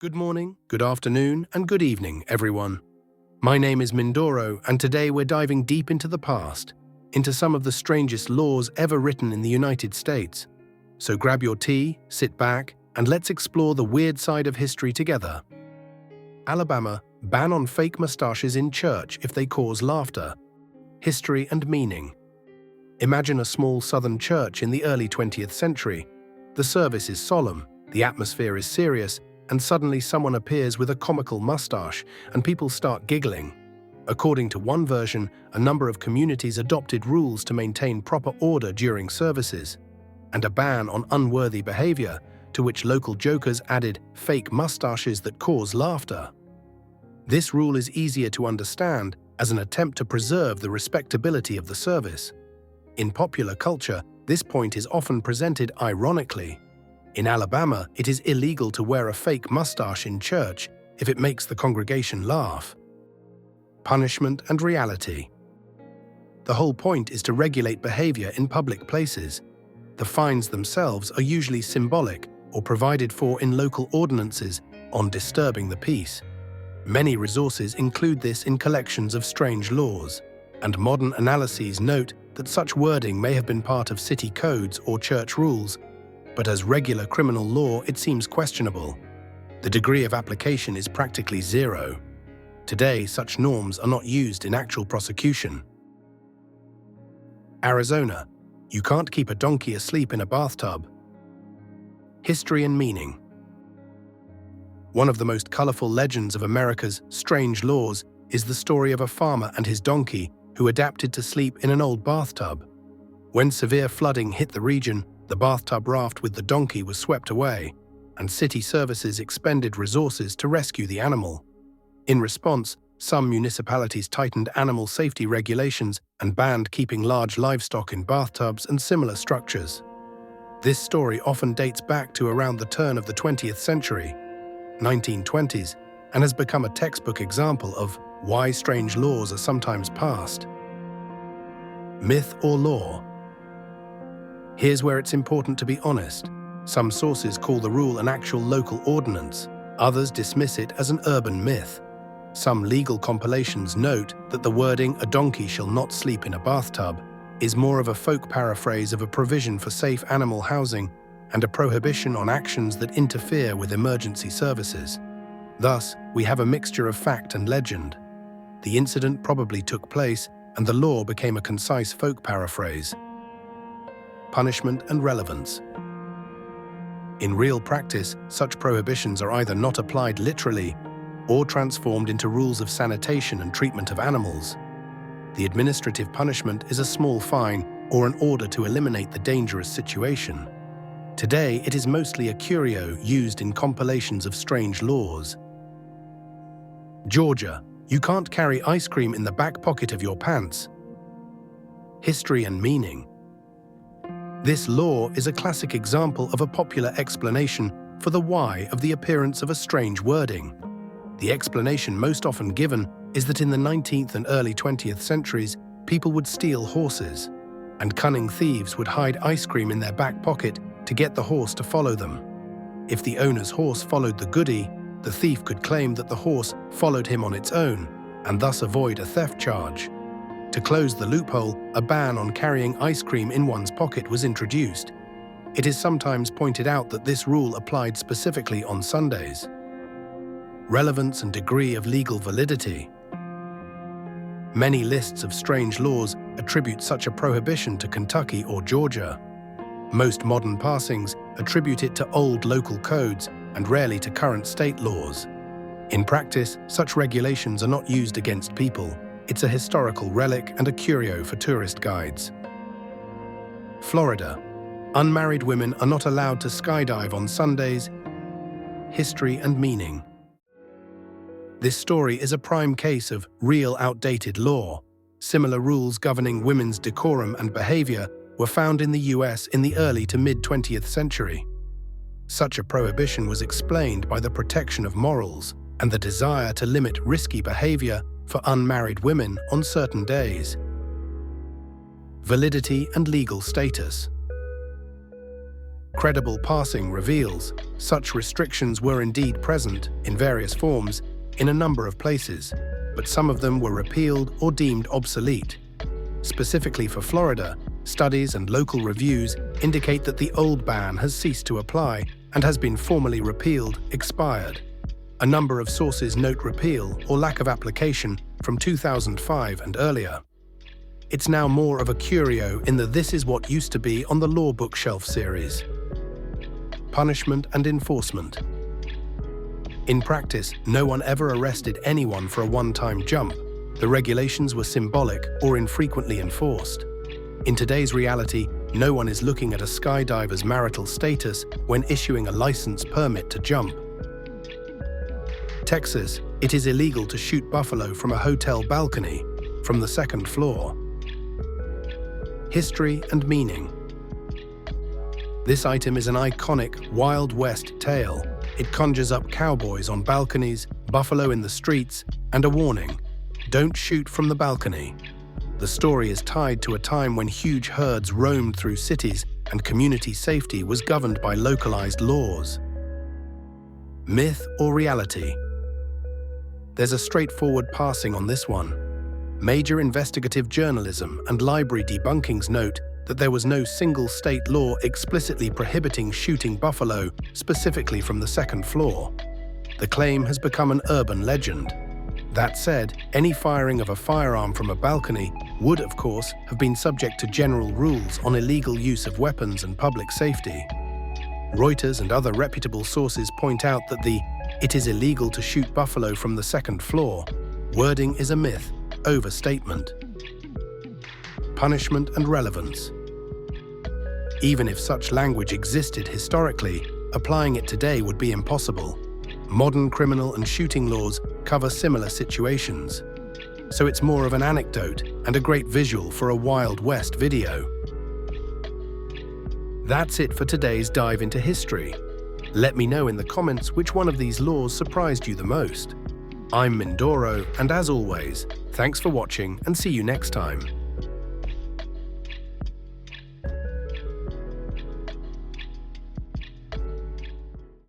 Good morning, good afternoon, and good evening, everyone. My name is Mindoro, and today we're diving deep into the past, into some of the strangest laws ever written in the United States. So grab your tea, sit back, and let's explore the weird side of history together. Alabama, ban on fake mustaches in church if they cause laughter. History and meaning. Imagine a small southern church in the early 20th century. The service is solemn, the atmosphere is serious, and suddenly someone appears with a comical mustache, and people start giggling. According to one version, a number of communities adopted rules to maintain proper order during services, and a ban on unworthy behavior, to which local jokers added fake mustaches that cause laughter. This rule is easier to understand as an attempt to preserve the respectability of the service. In popular culture, this point is often presented ironically. In Alabama, it is illegal to wear a fake mustache in church if it makes the congregation laugh. Punishment and reality. The whole point is to regulate behavior in public places. The fines themselves are usually symbolic or provided for in local ordinances on disturbing the peace. Many resources include this in collections of strange laws, and modern analyses note that such wording may have been part of city codes or church rules, but as regular criminal law it seems questionable. The degree of application is practically zero. Today, such norms are not used in actual prosecution. Arizona, you can't keep a donkey asleep in a bathtub. History and meaning. One of the most colorful legends of America's strange laws is the story of a farmer and his donkey who adapted to sleep in an old bathtub. When severe flooding hit the region, the bathtub raft with the donkey was swept away, and city services expended resources to rescue the animal. In response, some municipalities tightened animal safety regulations and banned keeping large livestock in bathtubs and similar structures. This story often dates back to around the turn of the 20th century, 1920s, and has become a textbook example of why strange laws are sometimes passed. Myth or law? Here's where it's important to be honest. Some sources call the rule an actual local ordinance, others dismiss it as an urban myth. Some legal compilations note that the wording "a donkey shall not sleep in a bathtub" is more of a folk paraphrase of a provision for safe animal housing and a prohibition on actions that interfere with emergency services. Thus, we have a mixture of fact and legend. The incident probably took place, and the law became a concise folk paraphrase. Punishment and relevance. In real practice, such prohibitions are either not applied literally or transformed into rules of sanitation and treatment of animals. The administrative punishment is a small fine or an order to eliminate the dangerous situation. Today, it is mostly a curio used in compilations of strange laws. Georgia, you can't carry ice cream in the back pocket of your pants. History and meaning. This law is a classic example of a popular explanation for the why of the appearance of a strange wording. The explanation most often given is that in the 19th and early 20th centuries, people would steal horses, and cunning thieves would hide ice cream in their back pocket to get the horse to follow them. If the owner's horse followed the goodie, the thief could claim that the horse followed him on its own, and thus avoid a theft charge. To close the loophole, a ban on carrying ice cream in one's pocket was introduced. It is sometimes pointed out that this rule applied specifically on Sundays. Relevance and degree of legal validity. Many lists of strange laws attribute such a prohibition to Kentucky or Georgia. Most modern passings attribute it to old local codes and rarely to current state laws. In practice, such regulations are not used against people. It's a historical relic and a curio for tourist guides. Florida. Unmarried women are not allowed to skydive on Sundays. History and meaning. This story is a prime case of real outdated law. Similar rules governing women's decorum and behavior were found in the US in the early to mid-20th century. Such a prohibition was explained by the protection of morals and the desire to limit risky behavior for unmarried women on certain days. Validity and legal status. Credible parsing reveals such restrictions were indeed present, in various forms, in a number of places, but some of them were repealed or deemed obsolete. Specifically for Florida, studies and local reviews indicate that the old ban has ceased to apply and has been formally repealed, expired. A number of sources note repeal or lack of application from 2005 and earlier. It's now more of a curio in the This Is What Used to Be on the Law Bookshelf series. Punishment and enforcement. In practice, no one ever arrested anyone for a one-time jump. The regulations were symbolic or infrequently enforced. In today's reality, no one is looking at a skydiver's marital status when issuing a license permit to jump. Texas, it is illegal to shoot buffalo from a hotel balcony, from the second floor. History and meaning. This item is an iconic Wild West tale. It conjures up cowboys on balconies, buffalo in the streets, and a warning: don't shoot from the balcony. The story is tied to a time when huge herds roamed through cities and community safety was governed by localized laws. Myth or reality? There's a straightforward passing on this one. Major investigative journalism and library debunkings note that there was no single state law explicitly prohibiting shooting buffalo specifically from the second floor. The claim has become an urban legend. That said, any firing of a firearm from a balcony would, of course, have been subject to general rules on illegal use of weapons and public safety. Reuters and other reputable sources point out that the "it is illegal to shoot buffalo from the second floor" wording is a myth, overstatement. Punishment and relevance. Even if such language existed historically, applying it today would be impossible. Modern criminal and shooting laws cover similar situations, so it's more of an anecdote and a great visual for a Wild West video. That's it for today's dive into history. Let me know in the comments which one of these laws surprised you the most. I'm Mindoro, and as always, thanks for watching and see you next time.